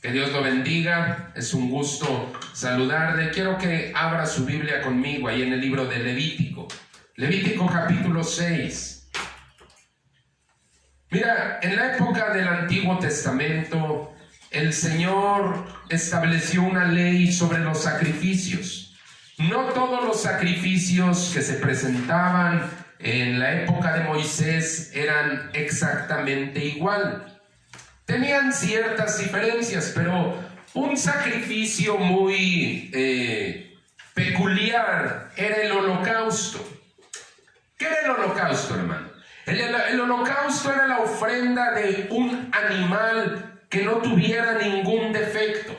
Que Dios lo bendiga, es un gusto saludarle. Quiero que abra su Biblia conmigo ahí en el libro de Levítico. Levítico capítulo 6. Mira, en la época del Antiguo Testamento, el Señor estableció una ley sobre los sacrificios. No todos los sacrificios que se presentaban en la época de Moisés eran exactamente igual. Tenían ciertas diferencias, pero un sacrificio muy peculiar era el holocausto. ¿Qué era el holocausto, hermano? El holocausto era la ofrenda de un animal que no tuviera ningún defecto.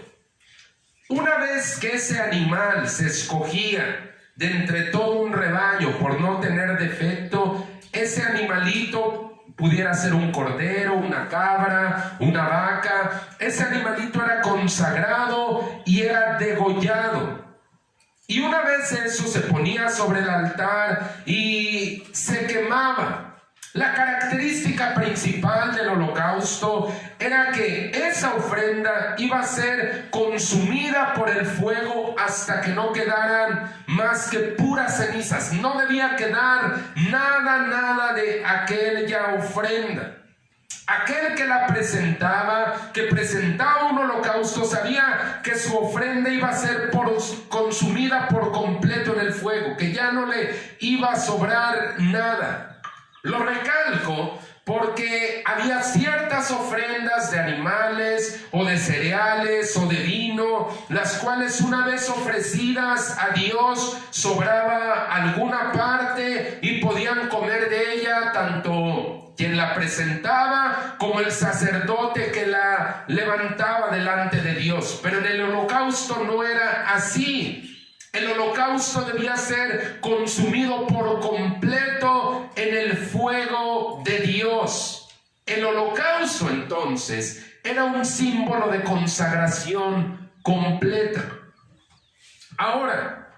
Una vez que ese animal se escogía de entre todo un rebaño por no tener defecto, ese animalito pudiera ser un cordero, una cabra, una vaca. Ese animalito era consagrado y era degollado. Y una vez eso se ponía sobre el altar y se quemaba. La característica principal del holocausto era que esa ofrenda iba a ser consumida por el fuego hasta que no quedaran más que puras cenizas. No debía quedar nada de aquella ofrenda. Aquel que la presentaba, que presentaba un holocausto, sabía que su ofrenda iba a ser consumida por completo en el fuego, que ya no le iba a sobrar nada. Lo recalco porque había ciertas ofrendas de animales o de cereales o de vino, las cuales una vez ofrecidas a Dios sobraba alguna parte y podían comer de ella tanto quien la presentaba como el sacerdote que la levantaba delante de Dios. Pero en el holocausto no era así. El holocausto debía ser consumido por completo en el fuego de Dios. El holocausto entonces era un símbolo de consagración completa. Ahora,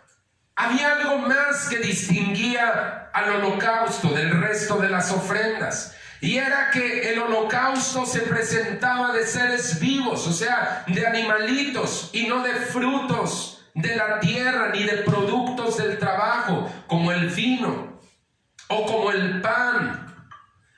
había algo más que distinguía al holocausto del resto de las ofrendas. Y era que el holocausto se presentaba de seres vivos, o sea, de animalitos y no de frutos de la tierra ni de productos del trabajo como el vino o como el pan.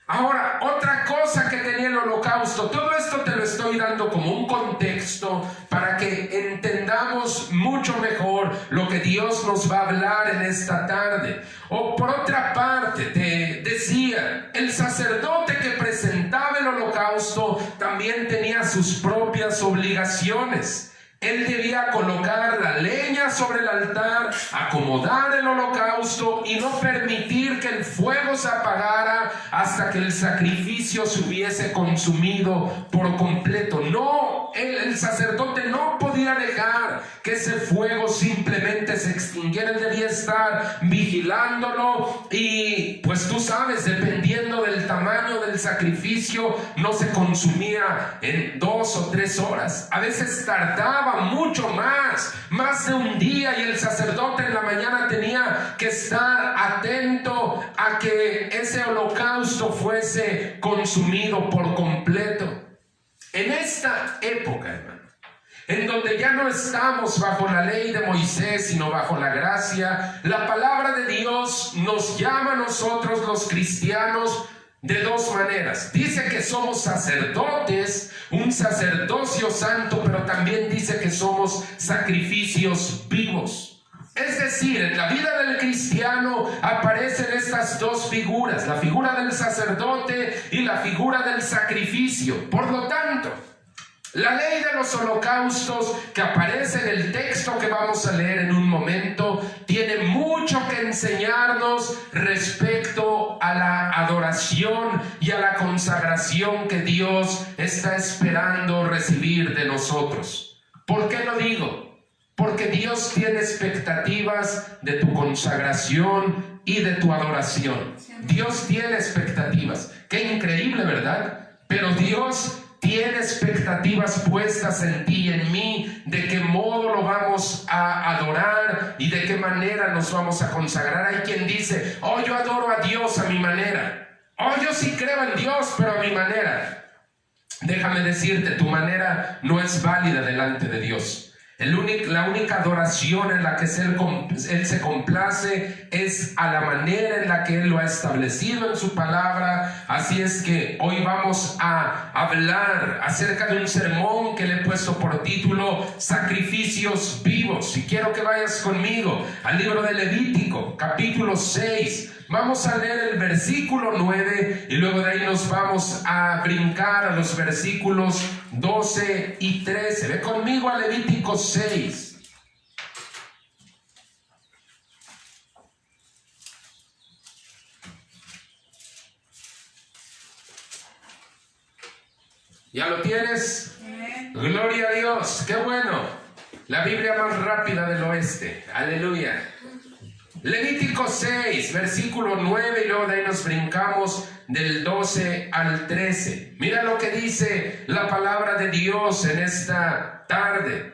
Ahora, otra cosa que tenía el holocausto, todo esto te lo estoy dando como un contexto para que entendamos mucho mejor lo que Dios nos va a hablar en esta tarde. O por otra parte, te decía, el sacerdote que presentaba el holocausto también tenía sus propias obligaciones. Él debía colocar la leña sobre el altar, acomodar el holocausto y no permitir que el fuego se apagara hasta que el sacrificio se hubiese consumido por completo. No, el sacerdote no podía dejar que ese fuego simplemente se extinguiera. Él debía estar vigilándolo y pues tú sabes, dependiendo del tamaño del sacrificio, no se consumía en 2 o 3 horas. A veces tardaba mucho más de un día, y el sacerdote en la mañana tenía que estar atento a que ese holocausto fuese consumido por completo. En esta época, hermano, en donde ya no estamos bajo la ley de Moisés, sino bajo la gracia, la palabra de Dios nos llama a nosotros los cristianos de 2 maneras. Dice que somos sacerdotes, un sacerdocio santo, pero también dice que somos sacrificios vivos. Es decir, en la vida del cristiano aparecen estas 2 figuras, la figura del sacerdote y la figura del sacrificio. Por lo tanto, la ley de los holocaustos que aparece en el texto que vamos a leer en un momento tiene mucho que enseñarnos respecto a la adoración y a la consagración que Dios está esperando recibir de nosotros. ¿Por qué lo digo? Porque Dios tiene expectativas de tu consagración y de tu adoración. Dios tiene expectativas. Qué increíble, ¿verdad? Pero Dios tiene expectativas puestas en ti y en mí, de qué modo lo vamos a adorar y de qué manera nos vamos a consagrar. Hay quien dice, oh, yo adoro a Dios a mi manera. Oh, yo sí creo en Dios, pero a mi manera. Déjame decirte, tu manera no es válida delante de Dios. La única adoración en la que Él se complace es a la manera en la que Él lo ha establecido en su palabra. Así es que hoy vamos a hablar acerca de un sermón que le he puesto por título Sacrificios Vivos. Y quiero que vayas conmigo al libro de Levítico, capítulo 6. Vamos a leer el versículo 9 y luego de ahí nos vamos a brincar a los versículos 12 y 13. Ve conmigo a Levítico 6. ¿Ya lo tienes? Gloria a Dios, qué bueno. La Biblia más rápida del oeste. Aleluya. Levítico 6, versículo 9, y luego de ahí nos brincamos del 12 al 13. Mira lo que dice la palabra de Dios en esta tarde.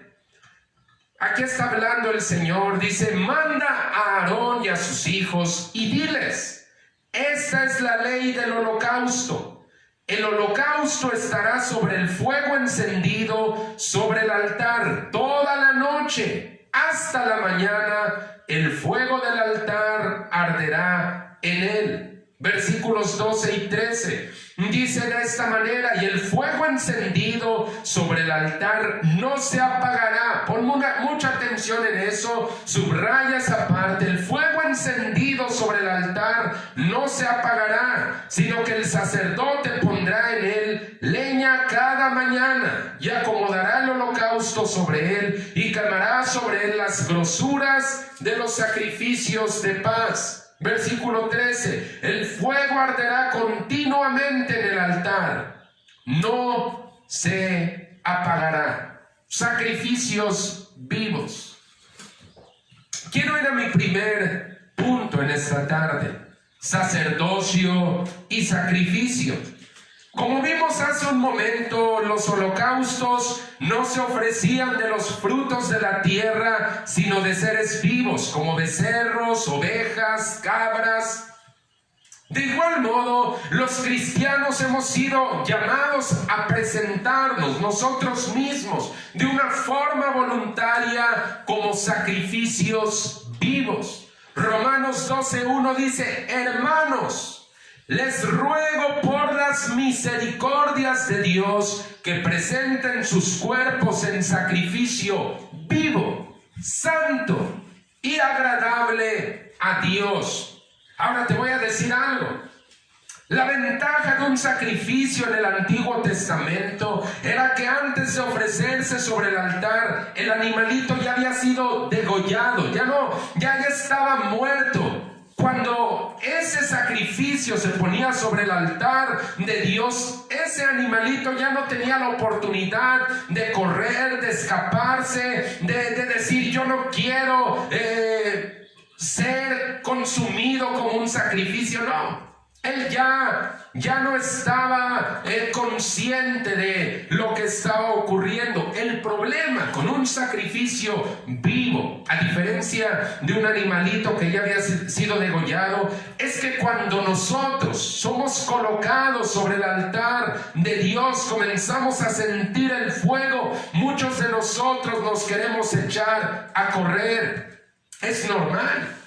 Aquí está hablando el Señor, dice: manda a Aarón y a sus hijos y diles: esta es la ley del holocausto. El holocausto estará sobre el fuego encendido sobre el altar toda la noche hasta la mañana. El fuego del altar arderá en él. Versículos 12 y 13. Dice de esta manera: y el fuego encendido sobre el altar no se apagará. Pon mucha atención en eso, subraya esa parte. El fuego encendido sobre el altar no se apagará, sino que el sacerdote pondrá en él leña cada mañana y acomodará el holocausto sobre él y quemará sobre él las grosuras de los sacrificios de paz. Versículo 13. El fuego arderá continuamente en el altar, no se apagará. Sacrificios vivos. Quiero ir a mi primer punto en esta tarde: sacerdocio y sacrificio. Como vimos hace un momento, los holocaustos no se ofrecían de los frutos de la tierra, sino de seres vivos, como becerros, ovejas, cabras. De igual modo, los cristianos hemos sido llamados a presentarnos nosotros mismos de una forma voluntaria como sacrificios vivos. Romanos 12:1 dice: hermanos, les ruego por las misericordias de Dios que presenten sus cuerpos en sacrificio vivo, santo y agradable a Dios. Ahora te voy a decir algo. La ventaja de un sacrificio en el Antiguo Testamento era que antes de ofrecerse sobre el altar, el animalito ya había sido degollado, ya estaba muerto. Cuando ese sacrificio se ponía sobre el altar de Dios, ese animalito ya no tenía la oportunidad de correr, de escaparse, de decir: yo no quiero ser consumido como un sacrificio. No. Él ya no estaba consciente de lo que estaba ocurriendo. El problema con un sacrificio vivo, a diferencia de un animalito que ya había sido degollado, es que cuando nosotros somos colocados sobre el altar de Dios, comenzamos a sentir el fuego. Muchos de nosotros nos queremos echar a correr. Es normal.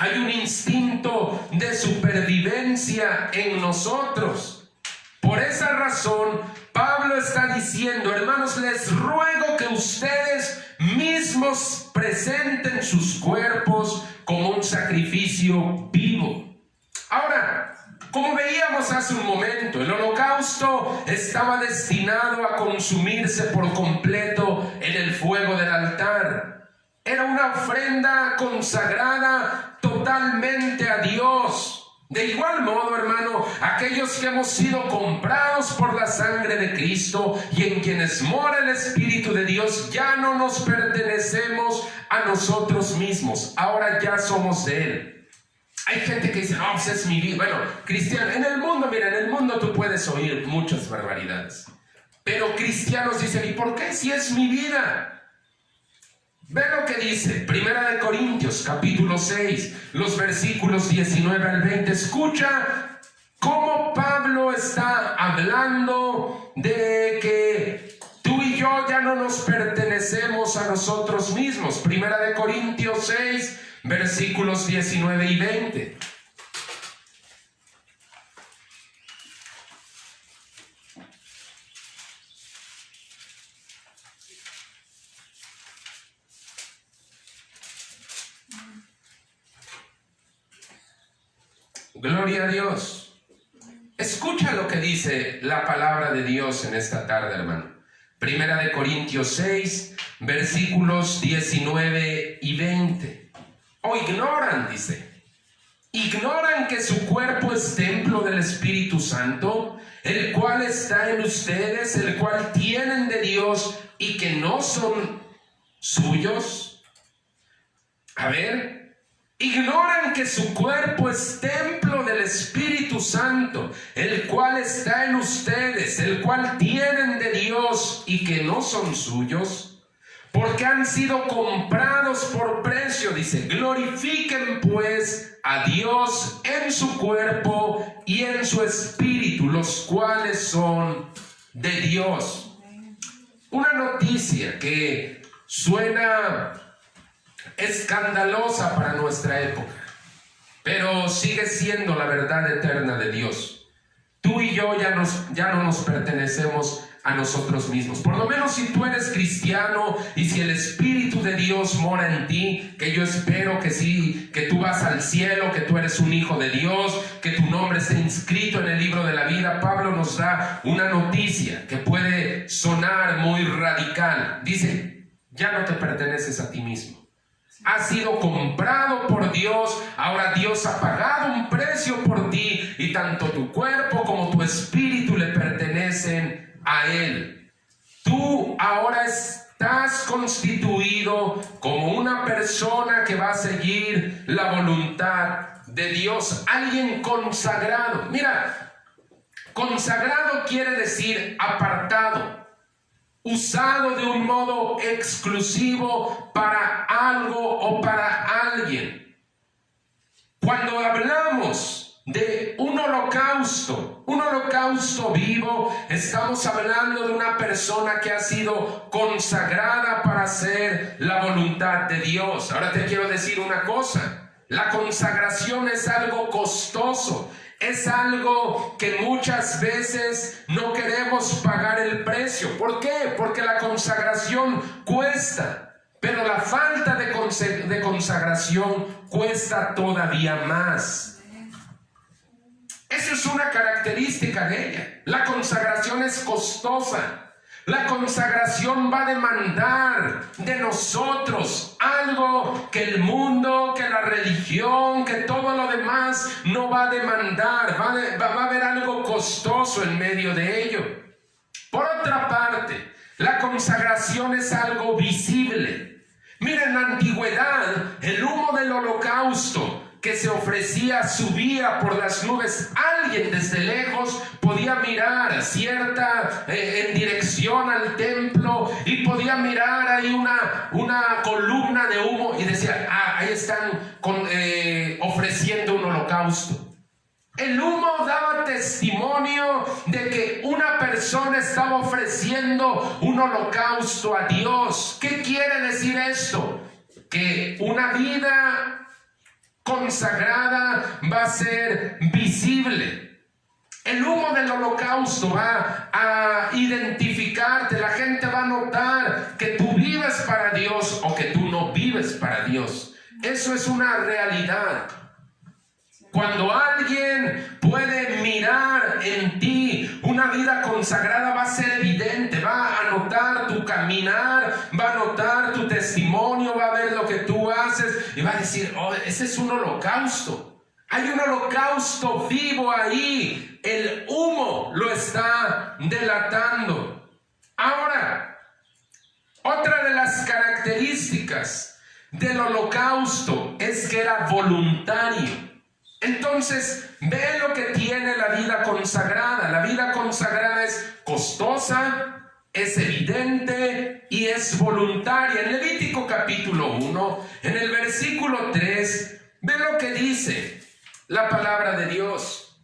Hay un instinto de supervivencia en nosotros. Por esa razón, Pablo está diciendo: hermanos, les ruego que ustedes mismos presenten sus cuerpos como un sacrificio vivo. Ahora, como veíamos hace un momento, el holocausto estaba destinado a consumirse por completo en el fuego del altar. Era una ofrenda consagrada totalmente a Dios. De igual modo, hermano, aquellos que hemos sido comprados por la sangre de Cristo y en quienes mora el Espíritu de Dios, ya no nos pertenecemos a nosotros mismos. Ahora ya somos de Él. Hay gente que dice: no, pues es mi vida. Bueno, cristiano, en el mundo, mira, en el mundo tú puedes oír muchas barbaridades. Pero cristianos dicen: ¿y por qué si es mi vida? Ve lo que dice Primera de Corintios, capítulo 6, los versículos 19 al 20. Escucha cómo Pablo está hablando de que tú y yo ya no nos pertenecemos a nosotros mismos. Primera de Corintios 6, versículos 19 y 20. Gloria a Dios. Escucha lo que dice la palabra de Dios en esta tarde, hermano. Primera de Corintios 6, versículos 19 y 20. O ignoran, dice. Ignoran que su cuerpo es templo del Espíritu Santo, el cual está en ustedes, el cual tienen de Dios y que no son suyos. A ver. Ignoran que su cuerpo es templo del Espíritu Santo, el cual está en ustedes, el cual tienen de Dios y que no son suyos, porque han sido comprados por precio, dice. Glorifiquen pues a Dios en su cuerpo y en su espíritu, los cuales son de Dios. Una noticia que suena escandalosa para nuestra época, pero sigue siendo la verdad eterna de Dios. Tú y yo ya no nos pertenecemos a nosotros mismos. Por lo menos si tú eres cristiano y si el Espíritu de Dios mora en ti, que yo espero que sí, que tú vas al cielo, que tú eres un hijo de Dios, que tu nombre esté inscrito en el libro de la vida. Pablo nos da una noticia que puede sonar muy radical. Dice, ya no te perteneces a ti mismo. Has sido comprado por Dios, ahora Dios ha pagado un precio por ti y tanto tu cuerpo como tu espíritu le pertenecen a Él. Tú ahora estás constituido como una persona que va a seguir la voluntad de Dios, alguien consagrado. Mira, consagrado quiere decir apartado, usado de un modo exclusivo para algo o para alguien. Cuando hablamos de un holocausto vivo, estamos hablando de una persona que ha sido consagrada para hacer la voluntad de Dios. Ahora te quiero decir una cosa, la consagración es algo costoso. Es algo que muchas veces no queremos pagar el precio. ¿Por qué? Porque la consagración cuesta, pero la falta de consagración cuesta todavía más. Esa es una característica de ella. La consagración es costosa. La consagración va a demandar de nosotros algo que el mundo, que la religión, que todo lo demás no va a demandar. Va a haber algo costoso en medio de ello. Por otra parte, la consagración es algo visible. Miren, en la antigüedad, el humo del holocausto que se ofrecía subía por las nubes. Alguien desde lejos podía mirar en dirección al templo y podía mirar ahí una columna de humo y decía, ahí están ofreciendo un holocausto. El humo daba testimonio de que una persona estaba ofreciendo un holocausto a Dios. ¿Qué quiere decir esto? Que una vida consagrada va a ser visible. El humo del holocausto va a identificarte. La gente va a notar que tú vives para Dios o que tú no vives para Dios. Eso es una realidad. Cuando alguien puede mirar en ti una vida consagrada, va a ser evidente, va a notar tu caminar, va a notar tu testimonio, va a ver lo que tú haces y va a decir, oh, ese es un holocausto. Hay un holocausto vivo ahí. El humo lo está delatando. Ahora, otra de las características del holocausto es que era voluntario. Entonces, ve lo que tiene la vida consagrada. La vida consagrada es costosa, es evidente y es voluntaria. En Levítico capítulo 1, en el versículo 3, ve lo que dice la palabra de Dios.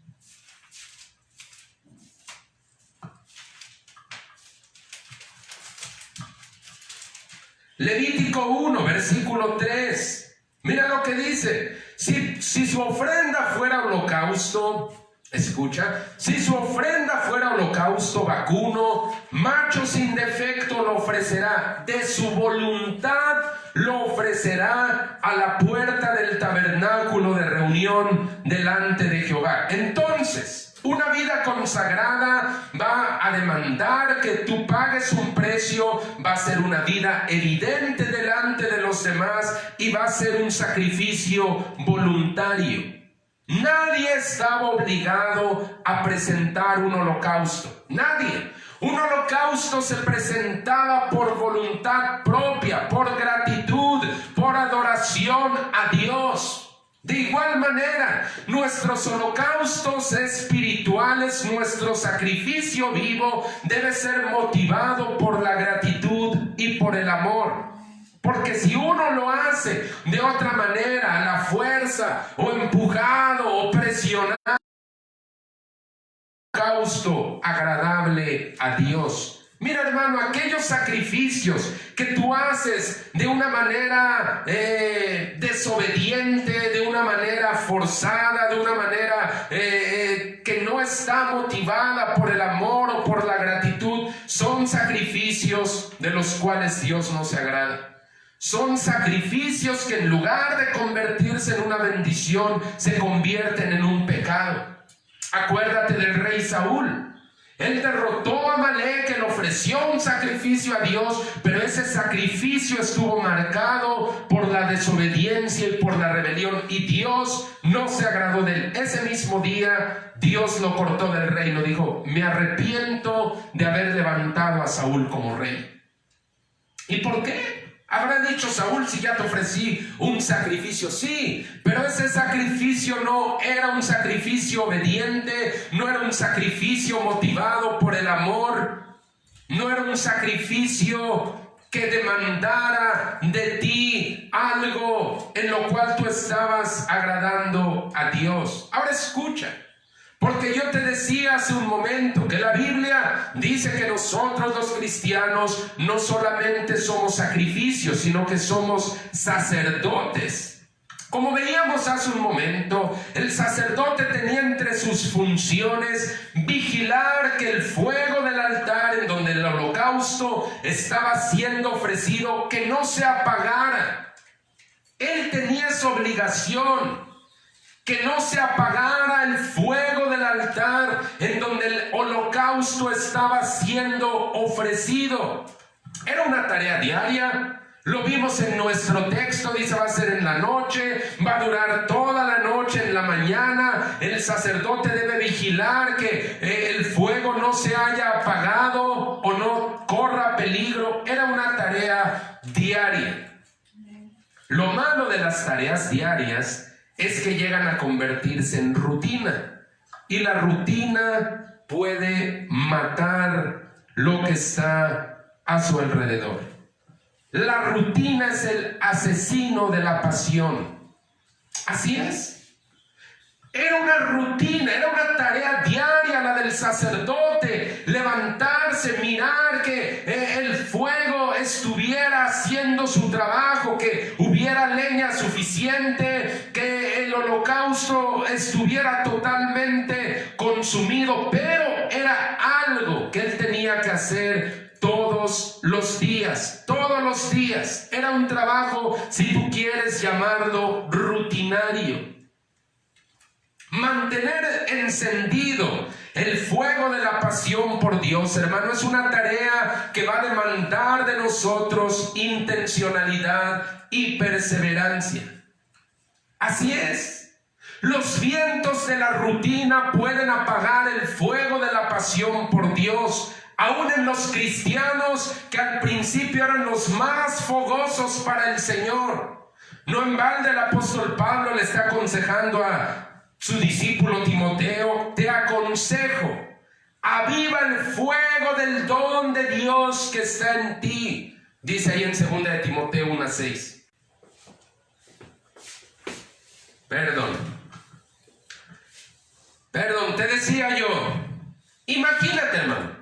Levítico 1, versículo 3. Mira lo que dice. Si su ofrenda fuera holocausto, escucha, si su ofrenda fuera holocausto vacuno, macho sin defecto lo ofrecerá, de su voluntad lo ofrecerá a la puerta del tabernáculo de reunión delante de Jehová. Entonces, una vida consagrada va a demandar que tú pagues un precio, va a ser una vida evidente delante de los demás y va a ser un sacrificio voluntario. Nadie estaba obligado a presentar un holocausto. Nadie. Un holocausto se presentaba por voluntad propia, por gratitud, por adoración a Dios. De igual manera, nuestros holocaustos espirituales, nuestro sacrificio vivo debe ser motivado por la gratitud y por el amor. Porque si uno lo hace de otra manera, a la fuerza, o empujado, o presionado, holocausto agradable a Dios. Mira, hermano, aquellos sacrificios que tú haces de una manera desobediente, de una manera forzada, de una manera que no está motivada por el amor o por la gratitud, son sacrificios de los cuales Dios no se agrada. Son sacrificios que en lugar de convertirse en una bendición, se convierten en un pecado. Acuérdate del rey Saúl. Él derrotó a Amalek, él ofreció un sacrificio a Dios, pero ese sacrificio estuvo marcado por la desobediencia y por la rebelión, y Dios no se agradó de él. Ese mismo día, Dios lo cortó del reino. Dijo: me arrepiento de haber levantado a Saúl como rey. ¿Y por qué? Habrá dicho Saúl: si ya te ofrecí un sacrificio. Sí, pero ese sacrificio no era un sacrificio obediente, no era un sacrificio motivado por el amor, no era un sacrificio que demandara de ti algo en lo cual tú estabas agradando a Dios. Ahora escucha. Porque yo te decía hace un momento que la Biblia dice que nosotros los cristianos no solamente somos sacrificios, sino que somos sacerdotes. Como veíamos hace un momento, el sacerdote tenía entre sus funciones vigilar que el fuego del altar en donde el holocausto estaba siendo ofrecido, que no se apagara. Él tenía esa obligación, que no se apagara el fuego del altar en donde el holocausto estaba siendo ofrecido. Era una tarea diaria. Lo vimos en nuestro texto, dice: va a ser en la noche, va a durar toda la noche. En la mañana el sacerdote debe vigilar que el fuego no se haya apagado o no corra peligro. Era una tarea diaria. Lo malo de las tareas diarias es que llegan a convertirse en rutina, y la rutina puede matar lo que está a su alrededor. La rutina es el asesino de la pasión. Así es. Era una rutina, era una tarea diaria la del sacerdote: levantarse, mirar que el fuego estuviera haciendo su trabajo, que hubiera leña suficiente, que el holocausto estuviera totalmente consumido, pero era algo que él tenía que hacer todos los días, todos los días. Era un trabajo, si tú quieres llamarlo, rutinario. Mantener encendido el fuego de la pasión por Dios, hermano, es una tarea que va a demandar de nosotros intencionalidad y perseverancia. Así es. Los vientos de la rutina pueden apagar el fuego de la pasión por Dios, aún en los cristianos que al principio eran los más fogosos para el Señor. No en balde el apóstol Pablo le está aconsejando a su discípulo Timoteo: te aconsejo, aviva el fuego del don de Dios que está en ti. Dice ahí en 2 de Timoteo 1:6. Perdón, te decía yo, imagínate, hermano,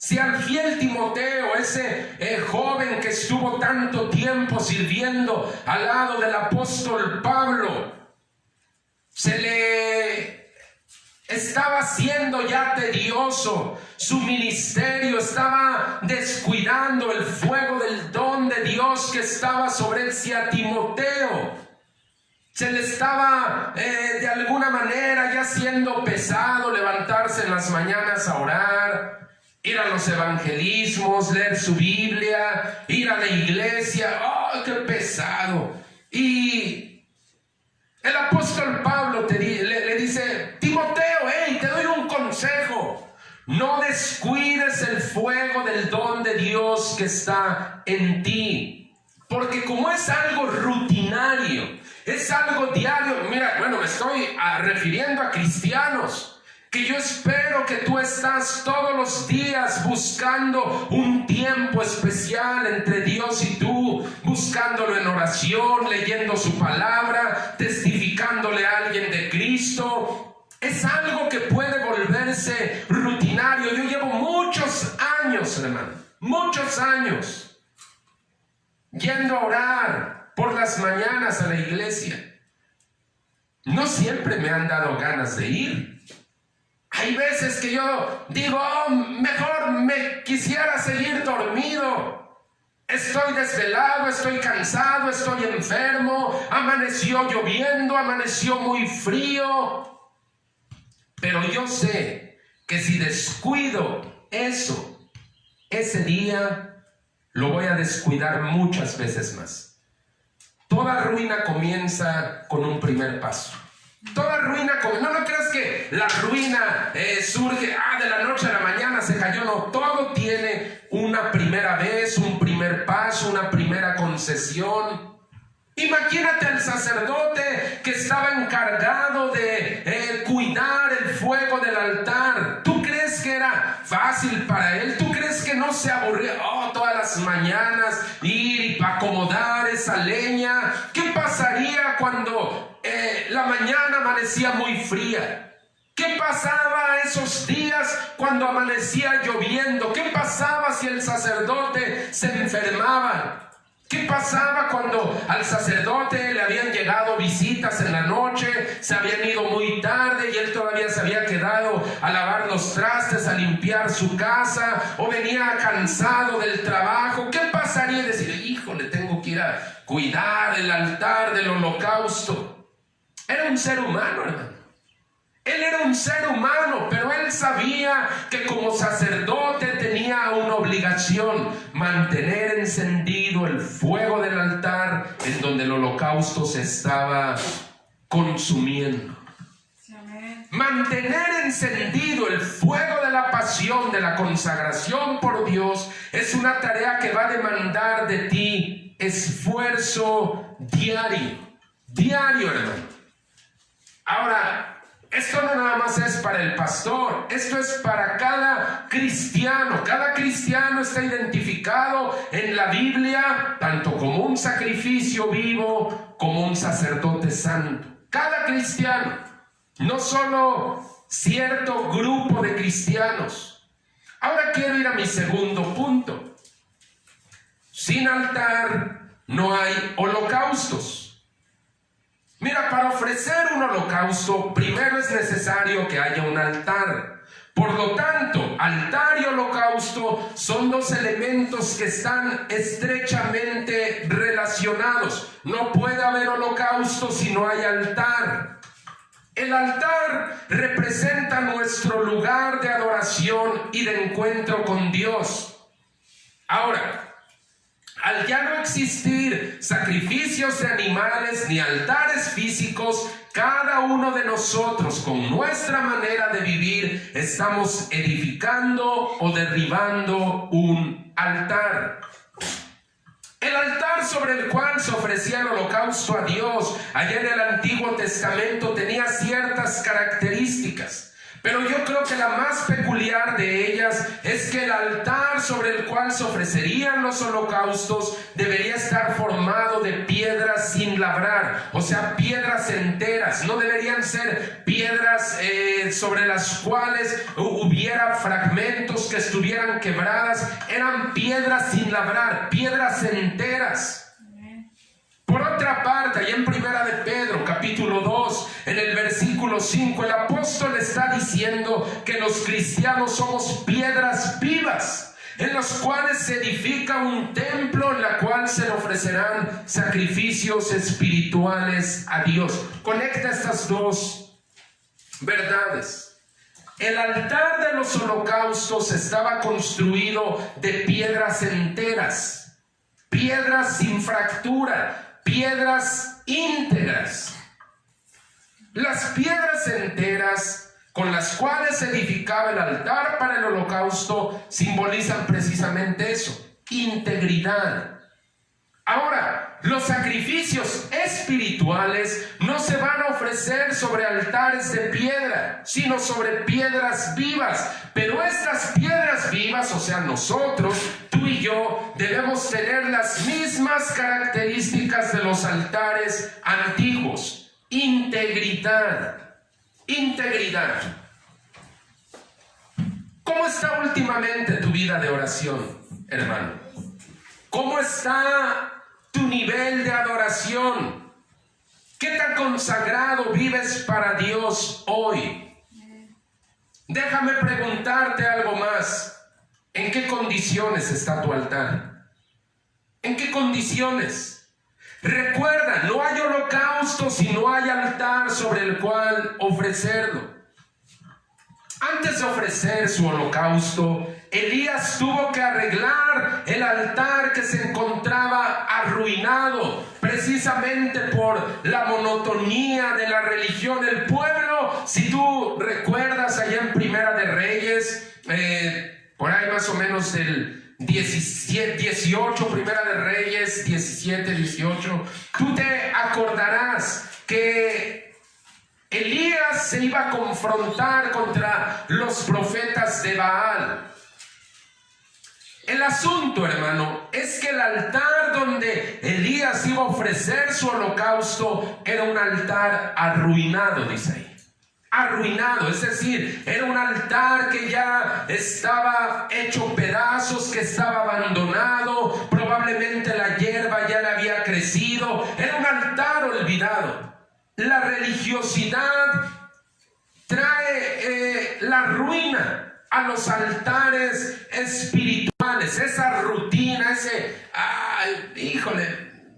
Si al fiel Timoteo, ese joven que estuvo tanto tiempo sirviendo al lado del apóstol Pablo, se le estaba haciendo ya tedioso su ministerio, estaba descuidando el fuego del don de Dios que estaba sobre él, si a Timoteo se le estaba de alguna manera ya siendo pesado levantarse en las mañanas a orar, ir a los evangelismos, leer su Biblia, ir a la iglesia. ¡Oh, qué pesado! Y el apóstol Pablo le dice: Timoteo, te doy un consejo. No descuides el fuego del don de Dios que está en ti. Porque como es algo rutinario, es algo diario. Mira, bueno, me estoy refiriendo a cristianos, que yo espero que tú estás todos los días buscando un tiempo especial entre Dios y tú, buscándolo en oración, leyendo su palabra, testificándole a alguien de Cristo. Es algo que puede volverse rutinario. Yo llevo muchos años, hermano, muchos años yendo a orar por las mañanas a la iglesia. No siempre me han dado ganas de ir. Hay veces que yo digo: mejor me quisiera seguir dormido. Estoy desvelado, estoy cansado, estoy enfermo, amaneció lloviendo, amaneció muy frío. Pero yo sé que si descuido eso, ese día lo voy a descuidar muchas veces más. Toda ruina comienza con un primer paso. Toda ruina, no creas que la ruina surge de la noche a la mañana, se cayó. No, todo tiene una primera vez, un primer paso, una primera concesión. Imagínate al sacerdote que estaba encargado de cuidar el fuego del altar. ¿Tú crees que era fácil para él? ¿Tú crees que no se aburría todas las mañanas ir y acomodar esa leña? ¿Qué pasaría cuando la mañana amanecía muy fría? ¿Qué pasaba esos días cuando amanecía lloviendo? ¿Qué pasaba si el sacerdote se enfermaba? ¿Qué pasaba cuando al sacerdote le habían llegado visitas en la noche, se habían ido muy tarde y él todavía se había quedado a lavar los trastes, a limpiar su casa, o venía cansado del trabajo? ¿Qué pasaría? Decir: híjole, tengo que ir a cuidar el altar del holocausto. Era un ser humano, hermano. Él era un ser humano, pero él sabía que como sacerdote tenía una obligación: mantener encendido el fuego del altar en donde el holocausto se estaba consumiendo. Mantener encendido el fuego de la pasión, de la consagración por Dios, es una tarea que va a demandar de ti esfuerzo diario, hermano. Ahora, esto no nada más es para el pastor, esto es para cada cristiano. Cada cristiano está identificado en la Biblia tanto como un sacrificio vivo como un sacerdote santo. Cada cristiano, no solo cierto grupo de cristianos. Ahora quiero ir a mi segundo punto. Sin altar no hay holocaustos. Mira, para ofrecer un holocausto, primero es necesario que haya un altar. Por lo tanto, altar y holocausto son dos elementos que están estrechamente relacionados. No puede haber holocausto si no hay altar. El altar representa nuestro lugar de adoración y de encuentro con Dios. Ahora, al ya no existir sacrificios de animales ni altares físicos, cada uno de nosotros, con nuestra manera de vivir, estamos edificando o derribando un altar. El altar sobre el cual se ofrecía el holocausto a Dios allá en el Antiguo Testamento tenía ciertas características. Pero yo creo que la más peculiar de ellas es que el altar sobre el cual se ofrecerían los holocaustos debería estar formado de piedras sin labrar, o sea, piedras enteras. No deberían ser piedras sobre las cuales hubiera fragmentos que estuvieran quebradas. Eran piedras sin labrar, piedras enteras. Por otra parte, allá en Primera de Pedro, capítulo 2, en el versículo 5, el apóstol está diciendo que los cristianos somos piedras vivas, en los cuales se edifica un templo en la cual se le ofrecerán sacrificios espirituales a Dios. Conecta estas dos verdades. El altar de los holocaustos estaba construido de piedras enteras, piedras sin fractura, piedras íntegras. Las piedras enteras con las cuales se edificaba el altar para el holocausto simbolizan precisamente eso, integridad. Ahora, los sacrificios espirituales no se van a ofrecer sobre altares de piedra, sino sobre piedras vivas. Pero estas piedras vivas, o sea, nosotros, tú y yo, debemos tener las mismas características de los altares antiguos. Integridad. Integridad. ¿Cómo está últimamente tu vida de oración, hermano? ¿Cómo está tu nivel de adoración? ¿Qué tan consagrado vives para Dios hoy? Déjame preguntarte algo más. ¿En qué condiciones está tu altar? ¿En qué condiciones? Recuerda, no hay holocausto si no hay altar sobre el cual ofrecerlo. Antes de ofrecer su holocausto, Elías tuvo que arreglar el altar que se encontraba arruinado, precisamente por la monotonía de la religión. El pueblo, si tú recuerdas allá en Primera de Reyes, por ahí más o menos del 18, Primera de Reyes, 17, 18, tú te acordarás que Elías se iba a confrontar contra los profetas de Baal. El asunto, hermano, es que el altar donde Elías iba a ofrecer su holocausto era un altar arruinado, dice ahí. Arruinado, es decir, era un altar que ya estaba hecho pedazos, que estaba abandonado, probablemente la hierba ya le había crecido, era un altar olvidado. La religiosidad trae la ruina a los altares espirituales, esa rutina,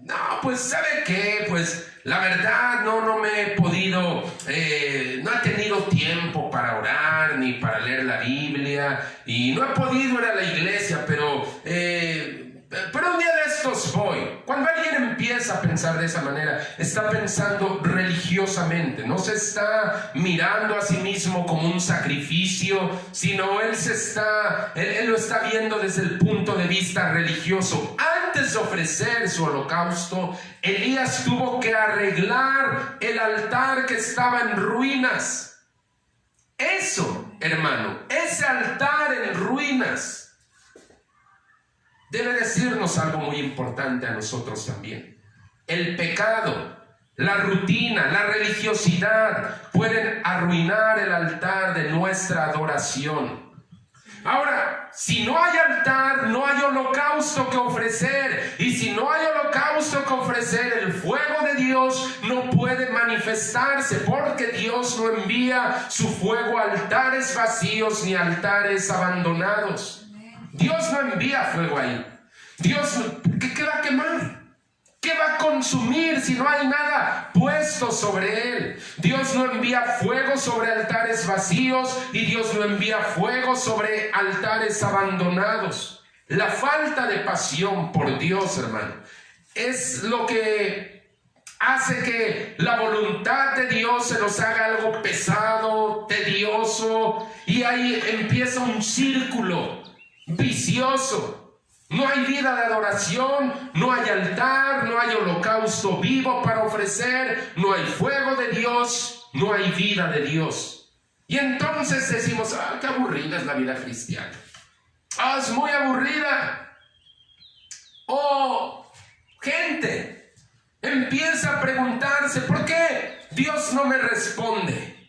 no, pues ¿sabe qué? Pues la verdad no me he podido, no he tenido tiempo para orar ni para leer la Biblia y no he podido ir a la iglesia, pero un día de estos voy. Cuando alguien empieza a pensar de esa manera, está pensando religiosamente, no se está mirando a sí mismo como un sacrificio, sino él lo está viendo desde el punto de vista religioso. Antes de ofrecer su holocausto, Elías tuvo que arreglar el altar que estaba en ruinas. Eso, hermano, ese altar en ruinas debe decirnos algo muy importante a nosotros también. El pecado, la rutina, la religiosidad pueden arruinar el altar de nuestra adoración. Ahora, si no hay altar, no hay holocausto que ofrecer. Y si no hay holocausto que ofrecer, el fuego de Dios no puede manifestarse, porque Dios no envía su fuego a altares vacíos ni altares abandonados. Dios no envía fuego ahí. Dios, ¿qué va a quemar? ¿Qué va a consumir si no hay nada puesto sobre él? Dios no envía fuego sobre altares vacíos y Dios no envía fuego sobre altares abandonados. La falta de pasión por Dios, hermano, es lo que hace que la voluntad de Dios se nos haga algo pesado, tedioso, y ahí empieza un círculo vicioso. No hay vida de adoración, no hay altar, no hay holocausto vivo para ofrecer, no hay fuego de Dios, no hay vida de Dios. Y entonces decimos, qué aburrida es la vida cristiana. Es muy aburrida. O gente empieza a preguntarse, ¿por qué Dios no me responde?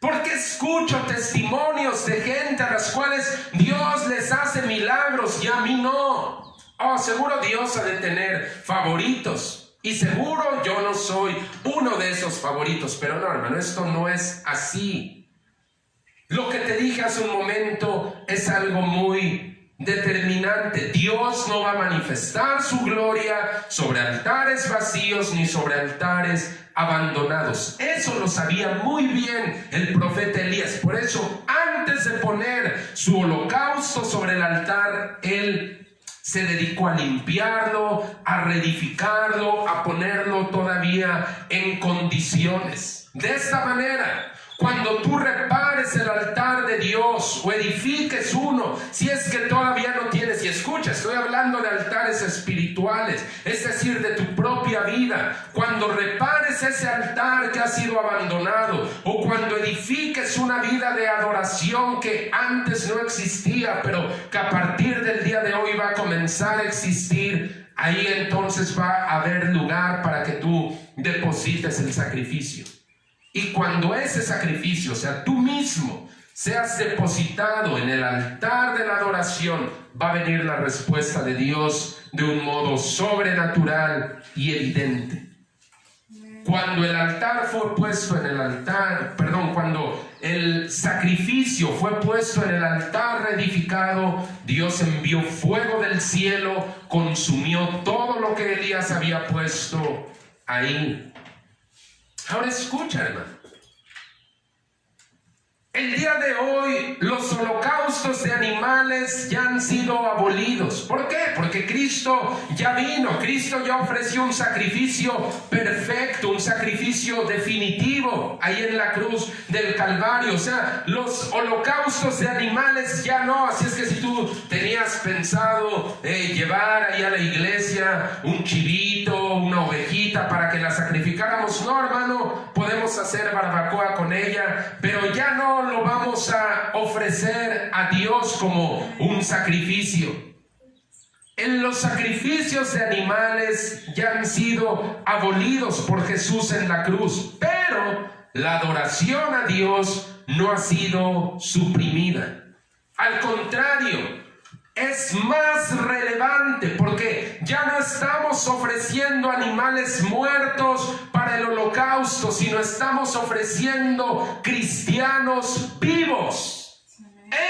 ¿Por qué escucho testimonios de gente a las cuales Dios les hace milagros y a mí no? Seguro Dios ha de tener favoritos. Y seguro yo no soy uno de esos favoritos. Pero no, hermano, esto no es así. Lo que te dije hace un momento es algo muy determinante. Dios no va a manifestar su gloria sobre altares vacíos ni sobre altares abandonados. Eso lo sabía muy bien el profeta Elías. Por eso, antes de poner su holocausto sobre el altar, él se dedicó a limpiarlo, a reedificarlo, a ponerlo todavía en condiciones. De esta manera, cuando tú repares el altar de Dios o edifiques uno, si es que todavía no tienes, y escucha, estoy hablando de altares espirituales, es decir, de tu propia vida. Cuando repares ese altar que ha sido abandonado, o cuando edifiques una vida de adoración que antes no existía, pero que a partir del día de hoy va a comenzar a existir, ahí entonces va a haber lugar para que tú deposites el sacrificio. Y cuando ese sacrificio, o sea, tú mismo, seas depositado en el altar de la adoración, va a venir la respuesta de Dios de un modo sobrenatural y evidente. Cuando el altar fue puesto en el altar, cuando el sacrificio fue puesto en el altar reedificado, Dios envió fuego del cielo, consumió todo lo que Elías había puesto ahí. Ahora escucha, hermano. El día de hoy los holocaustos de animales ya han sido abolidos. ¿Por qué? Porque Cristo ya vino, Cristo ya ofreció un sacrificio perfecto, un sacrificio definitivo ahí en la cruz del Calvario. O sea, los holocaustos de animales ya no. Así es que si tú tenías pensado llevar ahí a la iglesia un chivito, una ovejita para que la sacrificáramos, no, hermano, podemos hacer barbacoa con ella, pero ya no lo vamos a ofrecer a Dios como un sacrificio. En los sacrificios de animales ya han sido abolidos por Jesús en la cruz, pero la adoración a Dios no ha sido suprimida. Al contrario, es más relevante porque ya no estamos ofreciendo animales muertos para el holocausto, sino estamos ofreciendo cristianos vivos.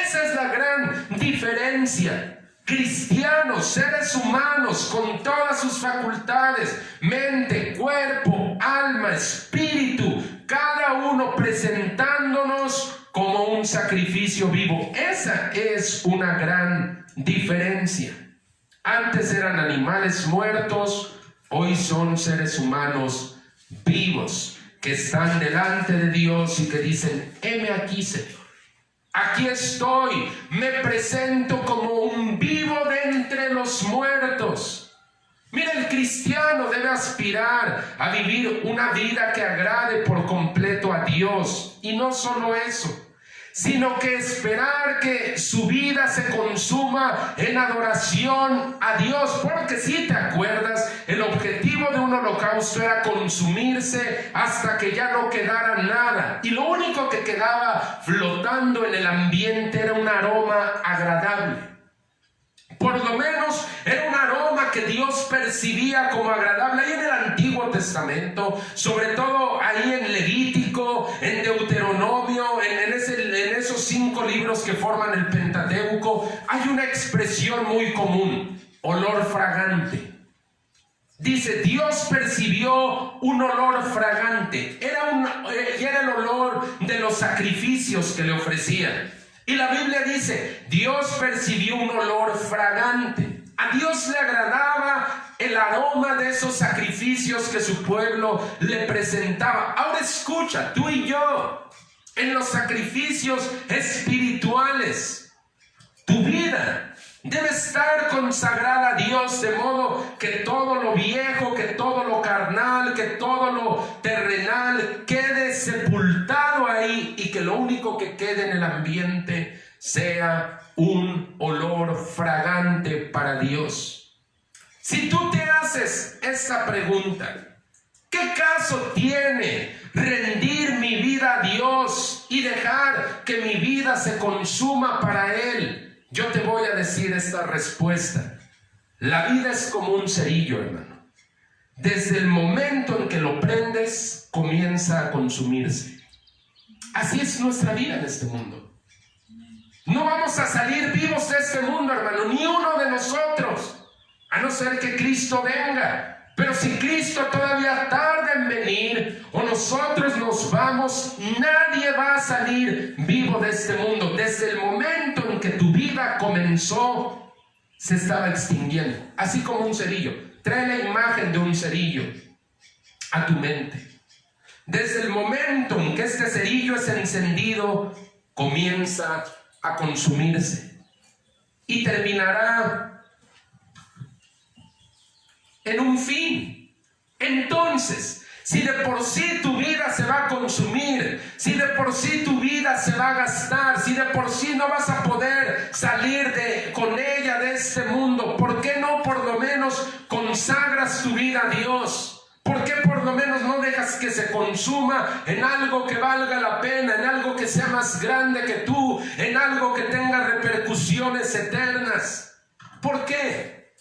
Esa es la gran diferencia. Cristianos, seres humanos con todas sus facultades, mente, cuerpo, alma, espíritu, cada uno presentándonos como un sacrificio vivo. Esa es una gran diferencia. Antes eran animales muertos, hoy son seres humanos vivos que están delante de Dios y que dicen: heme aquí, Señor, aquí estoy, me presento como un vivo de entre los muertos. Mira, el cristiano debe aspirar a vivir una vida que agrade por completo a Dios, y no solo eso, sino que esperar que su vida se consuma en adoración a Dios. Porque si te acuerdas, el objetivo de un holocausto era consumirse hasta que ya no quedara nada, y lo único que quedaba flotando en el ambiente era un aroma agradable. Por lo menos era un aroma que Dios percibía como agradable. Ahí en el Antiguo Testamento, sobre todo ahí en Levítico, en Deuteronomio, en esos 5 libros que forman el Pentateuco, hay una expresión muy común: olor fragante. Dice, Dios percibió un olor fragante. Era el olor de los sacrificios que le ofrecían. Y la Biblia dice, Dios percibió un olor fragante. A Dios le agradaba el aroma de esos sacrificios que su pueblo le presentaba. Ahora escucha, tú y yo, en los sacrificios espirituales, tu vida debe estar consagrada a Dios, de modo que todo lo viejo, que todo lo carnal, que todo lo terrenal quede sepultado a ahí y que lo único que quede en el ambiente sea un olor fragante para Dios. Si tú te haces esta pregunta, ¿qué caso tiene rendir mi vida a Dios y dejar que mi vida se consuma para Él? Yo te voy a decir esta respuesta. La vida es como un cerillo, hermano. Desde el momento en que lo prendes, comienza a consumirse. Así es nuestra vida en este mundo. No vamos a salir vivos de este mundo, hermano, ni uno de nosotros, a no ser que Cristo venga. Pero si Cristo todavía tarda en venir o nosotros nos vamos, nadie va a salir vivo de este mundo. Desde el momento en que tu vida comenzó, se estaba extinguiendo, así como un cerillo. Trae la imagen de un cerillo a tu mente. Desde el momento en que este cerillo es encendido, comienza a consumirse y terminará en un fin. Entonces, si de por sí tu vida se va a consumir, si de por sí tu vida se va a gastar, si de por sí no vas a poder salir con ella de este mundo, ¿por qué no por lo menos consagras tu vida a Dios? ¿Por qué por lo menos no dejas que se consuma en algo que valga la pena, en algo que sea más grande que tú, en algo que tenga repercusiones eternas? ¿Por qué?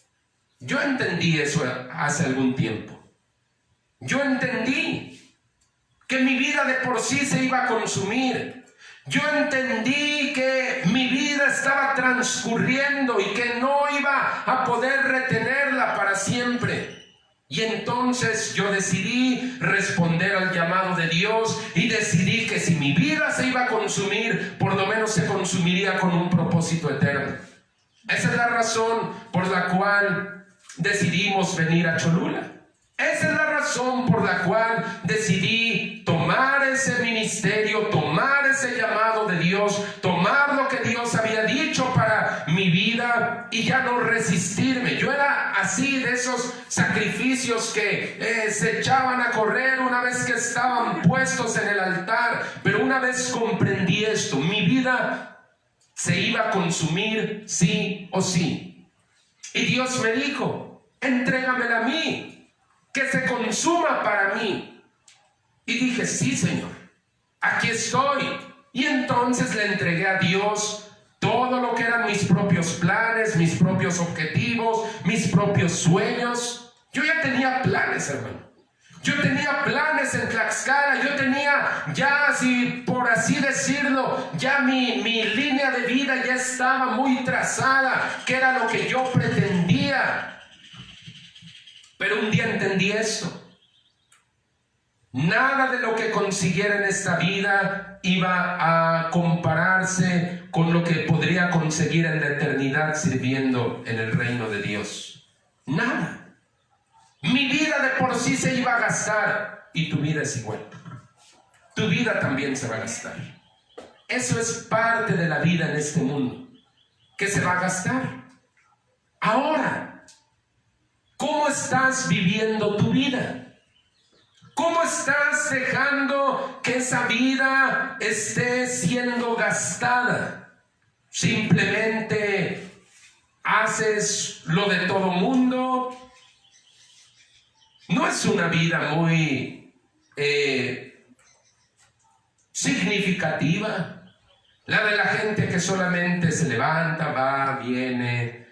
Yo entendí eso hace algún tiempo. Yo entendí que mi vida de por sí se iba a consumir. Yo entendí que mi vida estaba transcurriendo y que no iba a poder retenerla para siempre. Y entonces yo decidí responder al llamado de Dios y decidí que si mi vida se iba a consumir, por lo menos se consumiría con un propósito eterno. Esa es la razón por la cual decidimos venir a Cholula. Esa es la razón por la cual decidí tomar ese ministerio, tomar ese llamado de Dios, tomar lo que Dios había dicho para mi vida y ya no resistirme. Yo era así, de esos sacrificios que se echaban a correr una vez que estaban puestos en el altar. Pero una vez comprendí esto, mi vida se iba a consumir sí o sí. Y Dios me dijo, entrégamela a mí, que se consuma para mí. Y dije, sí, Señor, aquí estoy. Y entonces le entregué a Dios todo lo que eran mis propios planes, mis propios objetivos, mis propios sueños. Yo ya tenía planes, hermano. Yo tenía planes en Tlaxcala. Yo tenía ya, si por así decirlo, ya mi línea de vida ya estaba muy trazada, que era lo que yo pretendía. Pero un día entendí esto. Nada de lo que consiguiera en esta vida iba a compararse con lo que podría conseguir en la eternidad sirviendo en el reino de Dios. Nada. Mi vida de por sí se iba a gastar y tu vida es igual. Tu vida también se va a gastar. Eso es parte de la vida en este mundo, que se va a gastar. Ahora, ¿cómo estás viviendo tu vida? ¿Cómo estás dejando que esa vida esté siendo gastada? ¿Simplemente haces lo de todo mundo? No es una vida muy significativa. La de la gente que solamente se levanta, va, viene,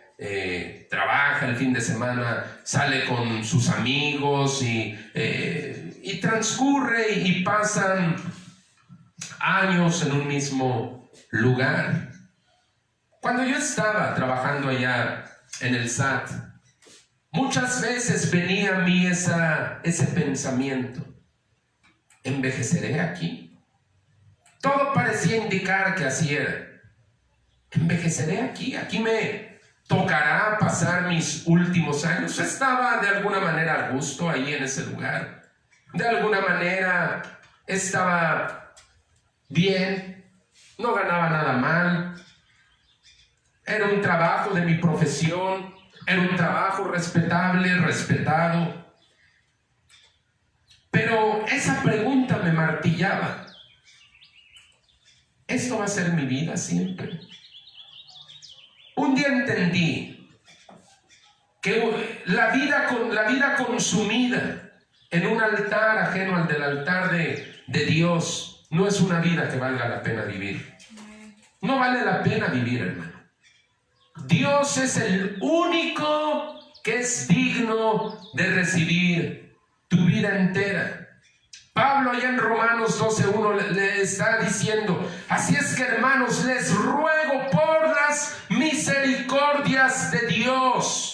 trabaja el fin de semana, sale con sus amigos y transcurre y pasan años en un mismo lugar. Cuando yo estaba trabajando allá en el SAT, muchas veces venía a mí ese pensamiento: ¿envejeceré aquí? Todo parecía indicar que así era. ¿Envejeceré aquí? ¿Aquí me tocará pasar mis últimos años? Estaba de alguna manera a gusto ahí en ese lugar. De alguna manera estaba bien, no ganaba nada mal. Era un trabajo de mi profesión, era un trabajo respetable, respetado. Pero esa pregunta me martillaba. esto va a ser mi vida siempre. Un día entendí que la vida consumida en un altar ajeno al del altar de Dios no es una vida que valga la pena vivir. No vale la pena vivir, hermano. Dios es el único que es digno de recibir tu vida entera. Pablo allá en Romanos 12:1 le está diciendo: así es que, hermanos, les ruego por las misericordias de Dios.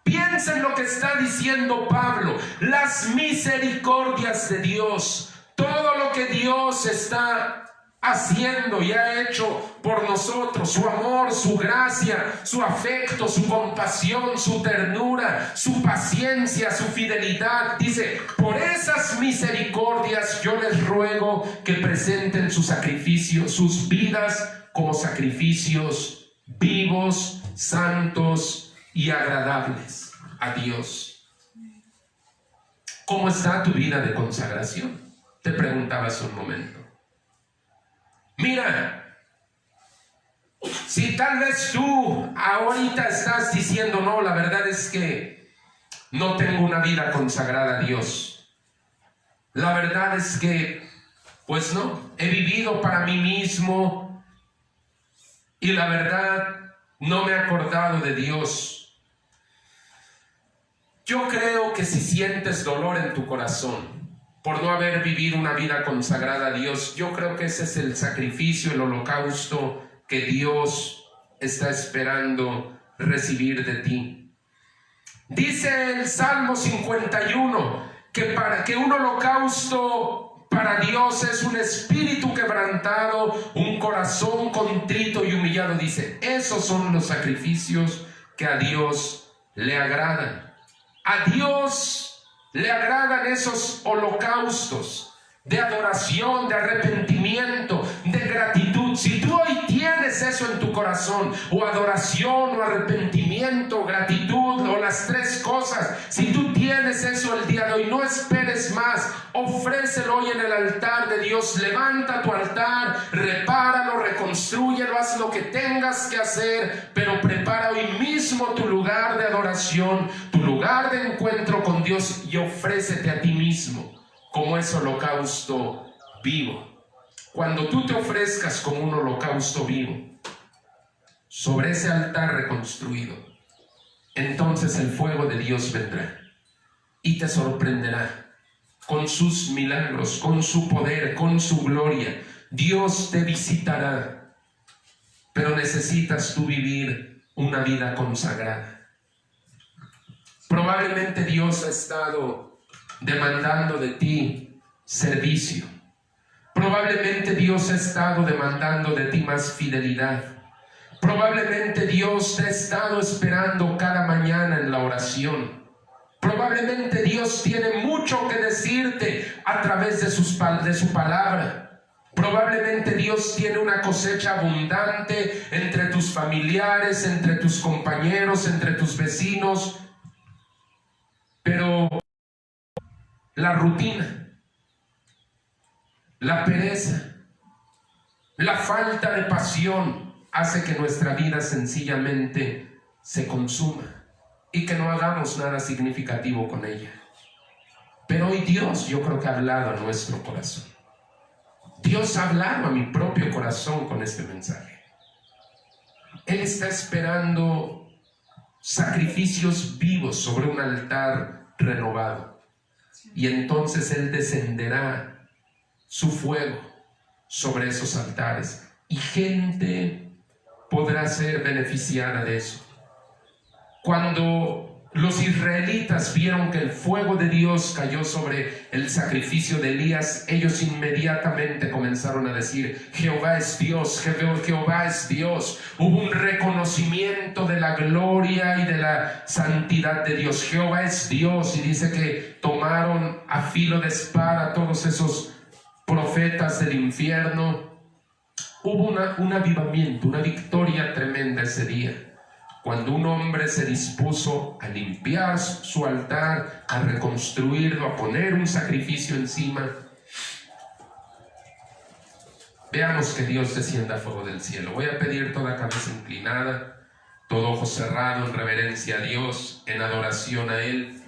Piensen lo que está diciendo Pablo, las misericordias de Dios, todo lo que Dios está haciendo y ha hecho por nosotros, su amor, su gracia, su afecto, su compasión, su ternura, su paciencia, su fidelidad. Dice: por esas misericordias yo les ruego que presenten sus sacrificios, sus vidas como sacrificios vivos, santos y agradables a Dios. ¿Cómo está tu vida de consagración? Te preguntaba hace un momento. Mira, si tal vez tú ahorita estás diciendo: no, la verdad es que no tengo una vida consagrada a Dios. La verdad es que, pues no, he vivido para mí mismo y la verdad no me he acordado de Dios. Yo creo que si sientes dolor en tu corazón por no haber vivido una vida consagrada a Dios, yo creo que ese es el sacrificio, el holocausto que Dios está esperando recibir de ti. Dice el Salmo 51 que un holocausto para Dios es un espíritu quebrantado, un corazón contrito y humillado. Dice: esos son los sacrificios que a Dios le agradan. A Dios le agradan esos holocaustos de adoración, de arrepentimiento, de gratitud. Si tú hoy tienes eso en tu corazón, o adoración, o arrepentimiento, gratitud, o las tres cosas, si tú tienes eso el día de hoy, no esperes más, ofrécelo hoy en el altar de Dios. Levanta tu altar, repáralo, reconstrúyelo, haz lo que tengas que hacer, pero prepara hoy mismo tu lugar de adoración, tu lugar de encuentro con Dios, y ofrécete a ti mismo como ese holocausto vivo. Cuando tú te ofrezcas como un holocausto vivo sobre ese altar reconstruido, entonces el fuego de Dios vendrá y te sorprenderá con sus milagros, con su poder, con su gloria. Dios te visitará, pero necesitas tú vivir una vida consagrada. Probablemente Dios ha estado demandando de ti servicio. Probablemente Dios ha estado demandando de ti más fidelidad. Probablemente Dios te ha estado esperando cada mañana en la oración. Probablemente Dios tiene mucho que decirte a través de su palabra. Probablemente Dios tiene una cosecha abundante entre tus familiares, entre tus compañeros, entre tus vecinos. Pero la rutina, la pereza, la falta de pasión hace que nuestra vida sencillamente se consuma y que no hagamos nada significativo con ella. Pero hoy Dios, yo creo que ha hablado a nuestro corazón. Dios ha hablado a mi propio corazón con este mensaje. Él está esperando sacrificios vivos sobre un altar renovado. Y entonces Él descenderá su fuego sobre esos altares y gente podrá ser beneficiada de eso. Cuando los israelitas vieron que el fuego de Dios cayó sobre el sacrificio de Elías, ellos inmediatamente comenzaron a decir: Jehová es Dios, Jehová es Dios. Hubo un reconocimiento de la gloria y de la santidad de Dios. Jehová es Dios. Y dice que tomaron a filo de espada todos esos profetas del infierno. Hubo un avivamiento, una victoria tremenda ese día, cuando un hombre se dispuso a limpiar su altar, a reconstruirlo, a poner un sacrificio encima. Veamos que Dios descienda a fuego del cielo. Voy a pedir toda cabeza inclinada, todo ojo cerrado en reverencia a Dios, en adoración a Él.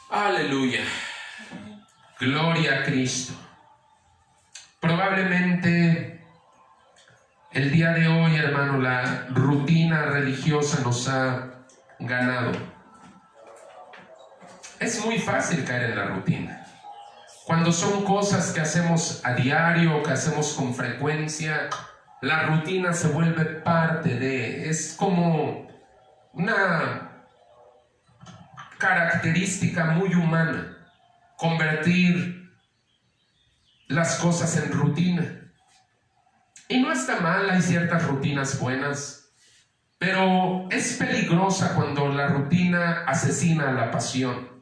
Aleluya. Gloria a Cristo. Probablemente el día de hoy, hermano, la rutina religiosa nos ha ganado. Es muy fácil caer en la rutina. Cuando son cosas que hacemos a diario, que hacemos con frecuencia, la rutina se vuelve parte de, es como una característica muy humana, convertir las cosas en rutina. Y no está mal, hay ciertas rutinas buenas, pero es peligrosa cuando la rutina asesina la pasión.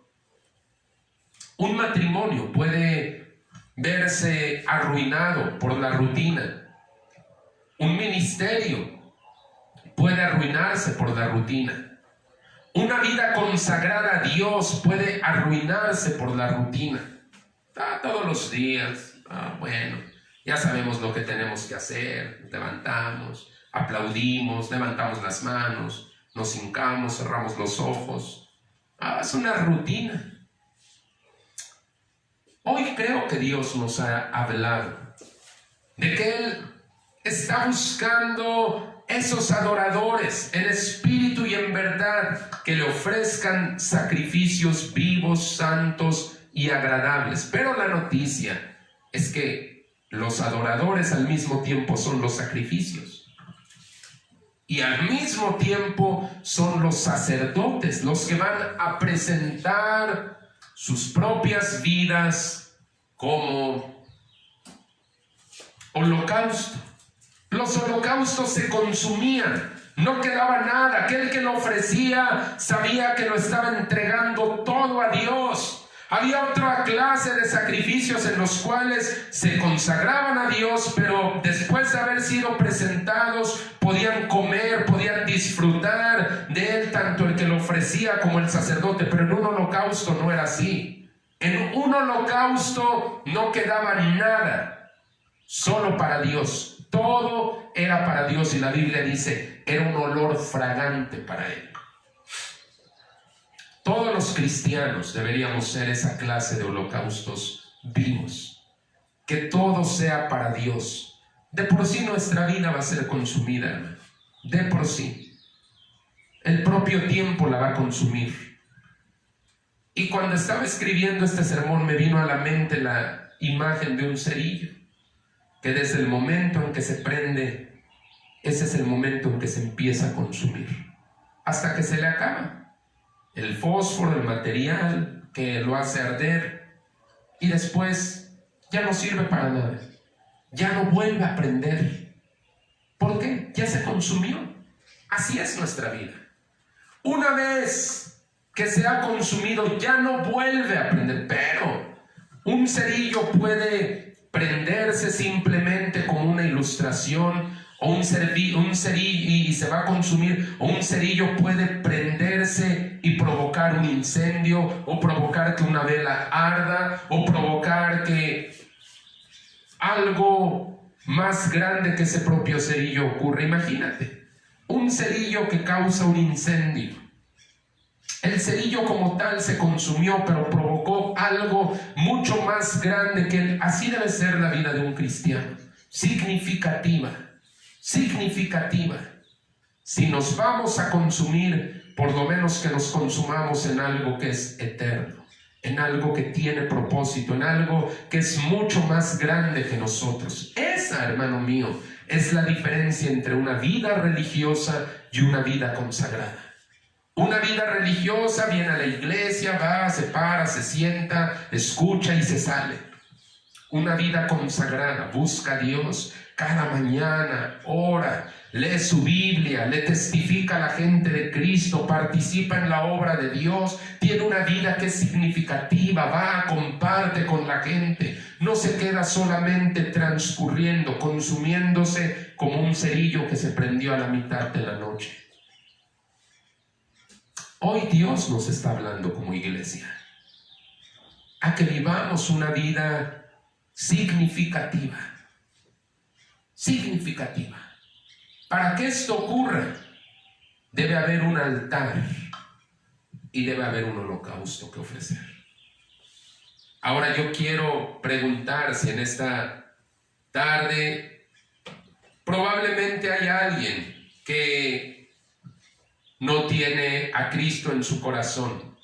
Un matrimonio puede verse arruinado por la rutina. Un ministerio puede arruinarse por la rutina. Una vida consagrada a Dios puede arruinarse por la rutina. Todos los días, bueno, ya sabemos lo que tenemos que hacer. Levantamos, aplaudimos, levantamos las manos, nos hincamos, cerramos los ojos. Es una rutina. Hoy creo que Dios nos ha hablado de que Él está buscando esos adoradores en espíritu y en verdad que le ofrezcan sacrificios vivos, santos y agradables. Pero la noticia es que los adoradores al mismo tiempo son los sacrificios. Y al mismo tiempo son los sacerdotes los que van a presentar sus propias vidas como holocausto. Los holocaustos se consumían, no quedaba nada. Aquel que lo ofrecía sabía que lo estaba entregando todo a Dios. Había otra clase de sacrificios en los cuales se consagraban a Dios, pero después de haber sido presentados, podían comer, podían disfrutar de él, tanto el que lo ofrecía como el sacerdote. Pero en un holocausto no era así. En un holocausto no quedaba nada, solo para Dios. Todo era para Dios, y la Biblia dice, era un olor fragante para Él. Todos los cristianos deberíamos ser esa clase de holocaustos vivos. Que todo sea para Dios. De por sí nuestra vida va a ser consumida, hermano. De por sí. El propio tiempo la va a consumir. Y cuando estaba escribiendo este sermón me vino a la mente la imagen de un cerillo, que desde el momento en que se prende, ese es el momento en que se empieza a consumir, hasta que se le acaba el fósforo, el material que lo hace arder, y después ya no sirve para nada, ya no vuelve a prender. ¿Por qué? Ya se consumió. Así es nuestra vida. Una vez que se ha consumido, ya no vuelve a prender. Pero un cerillo puede prenderse simplemente como una ilustración, o un cerillo y se va a consumir, o un cerillo puede prenderse y provocar un incendio, o provocar que una vela arda, o provocar que algo más grande que ese propio cerillo ocurra. Imagínate, un cerillo que causa un incendio. El cerillo como tal se consumió, pero provocó algo mucho más grande que él. Así debe ser la vida de un cristiano, significativa. Si nos vamos a consumir, por lo menos que nos consumamos en algo que es eterno, en algo que tiene propósito, en algo que es mucho más grande que nosotros. Esa, hermano mío, es la diferencia entre una vida religiosa y una vida consagrada. Una vida religiosa viene a la iglesia, va, se para, se sienta, escucha y se sale. Una vida consagrada busca a Dios cada mañana, ora, lee su Biblia, le testifica a la gente de Cristo, participa en la obra de Dios, tiene una vida que es significativa, va, comparte con la gente, no se queda solamente transcurriendo, consumiéndose como un cerillo que se prendió a la mitad de la noche. Hoy Dios nos está hablando como iglesia a que vivamos una vida significativa, significativa. Para que esto ocurra, debe haber un altar y debe haber un holocausto que ofrecer. Ahora yo quiero preguntar si en esta tarde probablemente hay alguien que no tiene a Cristo en su corazón.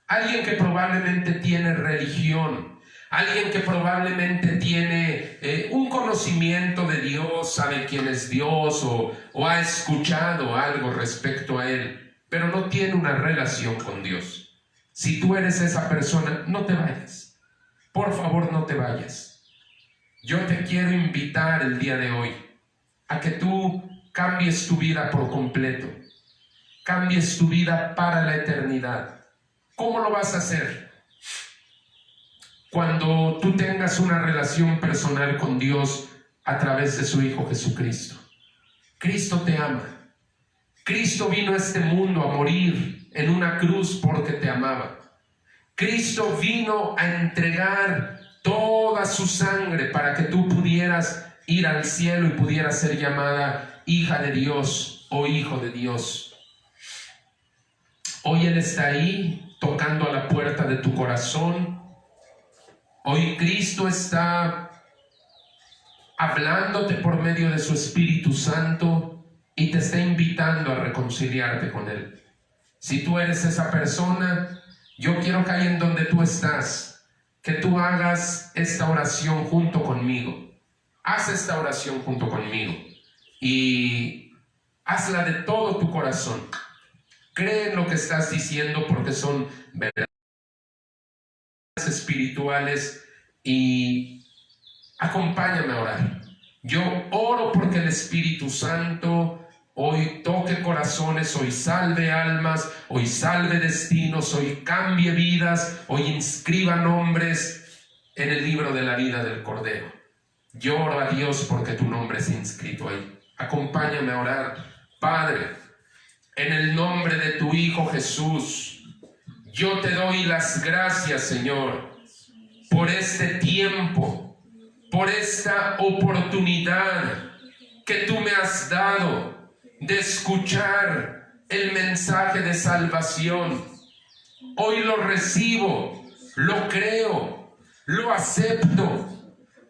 Alguien que probablemente tiene religión. Alguien que probablemente tiene un conocimiento de Dios, sabe quién es Dios o ha escuchado algo respecto a Él, pero no tiene una relación con Dios. Si tú eres esa persona, no te vayas. Por favor, no te vayas. Yo te quiero invitar el día de hoy a que tú cambies tu vida por completo. Cambies tu vida para la eternidad. ¿Cómo lo vas a hacer? Cuando tú tengas una relación personal con Dios a través de su Hijo Jesucristo. Cristo te ama. Cristo vino a este mundo a morir en una cruz porque te amaba. Cristo vino a entregar toda su sangre para que tú pudieras ir al cielo y pudieras ser llamada hija de Dios o hijo de Dios. Hoy Él está ahí tocando a la puerta de tu corazón. Hoy Cristo está hablándote por medio de su Espíritu Santo y te está invitando a reconciliarte con Él. Si tú eres esa persona, yo quiero que ahí en donde tú estás, que tú hagas esta oración junto conmigo. Haz esta oración junto conmigo y hazla de todo tu corazón. Cree en lo que estás diciendo porque son verdades espirituales y acompáñame a orar. Yo oro porque el Espíritu Santo hoy toque corazones, hoy salve almas, hoy salve destinos, hoy cambie vidas, hoy inscriba nombres en el libro de la vida del Cordero. Yo oro a Dios porque tu nombre es inscrito ahí. Acompáñame a orar. Padre, en el nombre de tu Hijo Jesús, yo te doy las gracias, Señor, por este tiempo, por esta oportunidad que tú me has dado de escuchar el mensaje de salvación. Hoy lo recibo, lo creo, lo acepto.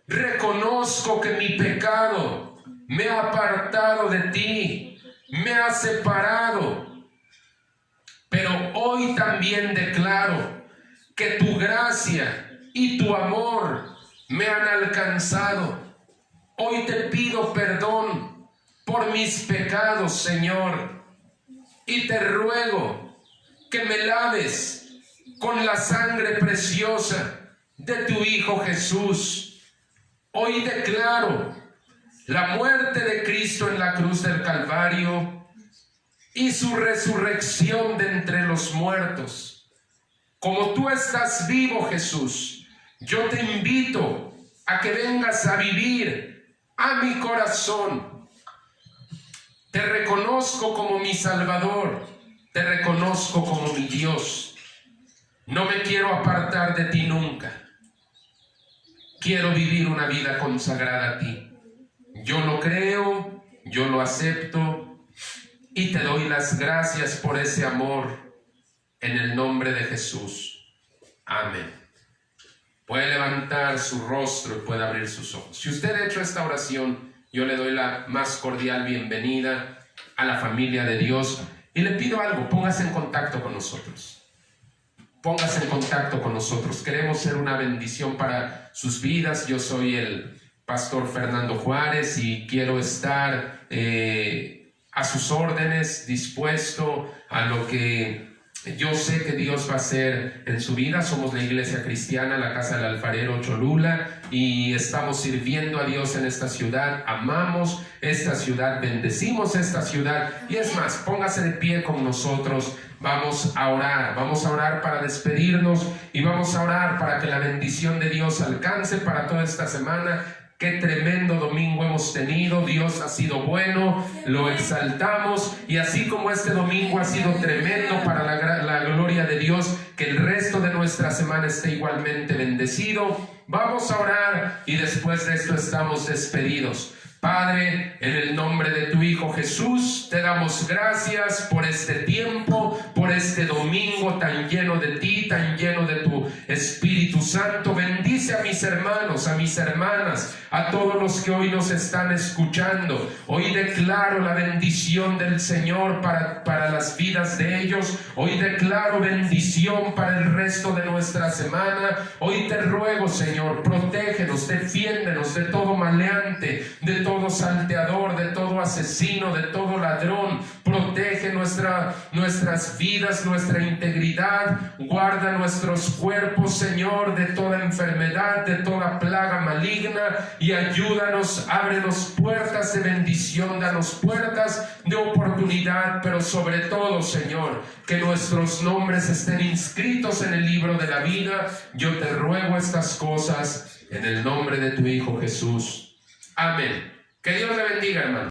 Reconozco que mi pecado me ha apartado de ti, me ha separado. Pero hoy también declaro que tu gracia y tu amor me han alcanzado. Hoy te pido perdón por mis pecados, Señor, y te ruego que me laves con la sangre preciosa de tu Hijo Jesús. Hoy declaro la muerte de Cristo en la cruz del Calvario y su resurrección de entre los muertos. Como tú estás vivo, Jesús, yo te invito a que vengas a vivir a mi corazón. Te reconozco como mi Salvador, te reconozco como mi Dios. No me quiero apartar de ti nunca. Quiero vivir una vida consagrada a ti. Yo lo creo, yo lo acepto y te doy las gracias por ese amor en el nombre de Jesús. Amén. Puede levantar su rostro y puede abrir sus ojos. Si usted ha hecho esta oración, yo le doy la más cordial bienvenida a la familia de Dios y le pido algo, póngase en contacto con nosotros. Póngase en contacto con nosotros. Queremos ser una bendición para sus vidas. Yo soy el pastor Fernando Juárez y quiero estar a sus órdenes, dispuesto a lo que yo sé que Dios va a hacer en su vida. Somos la Iglesia Cristiana, la Casa del Alfarero Cholula, y estamos sirviendo a Dios en esta ciudad. Amamos esta ciudad, bendecimos esta ciudad. Y es más, póngase de pie con nosotros. Vamos a orar para despedirnos y vamos a orar para que la bendición de Dios alcance para toda esta semana. Qué tremendo domingo hemos tenido. Dios ha sido bueno, lo exaltamos, y así como este domingo ha sido tremendo para la gloria de Dios, que el resto de nuestra semana esté igualmente bendecido. Vamos a orar y después de esto estamos despedidos. Padre, en el nombre de tu Hijo Jesús, te damos gracias por este tiempo, por este domingo tan lleno de ti, tan lleno de tu Espíritu Santo. Bendice a mis hermanos, a mis hermanas, a todos los que hoy nos están escuchando. Hoy declaro la bendición del Señor para las vidas de ellos. Hoy declaro bendición para el resto de nuestra semana. Hoy te ruego, Señor, protégenos, defiéndenos de todo maleante, de todo salteador, de todo asesino, de todo ladrón. Protege nuestras vidas, nuestra integridad. Guarda nuestros cuerpos, Señor, de toda enfermedad, de toda plaga maligna, y ayúdanos, ábrenos puertas de bendición, danos puertas de oportunidad, pero sobre todo, Señor, que nuestros nombres estén inscritos en el libro de la vida. Yo te ruego estas cosas en el nombre de tu Hijo Jesús. Amén. Que Dios le bendiga, hermano.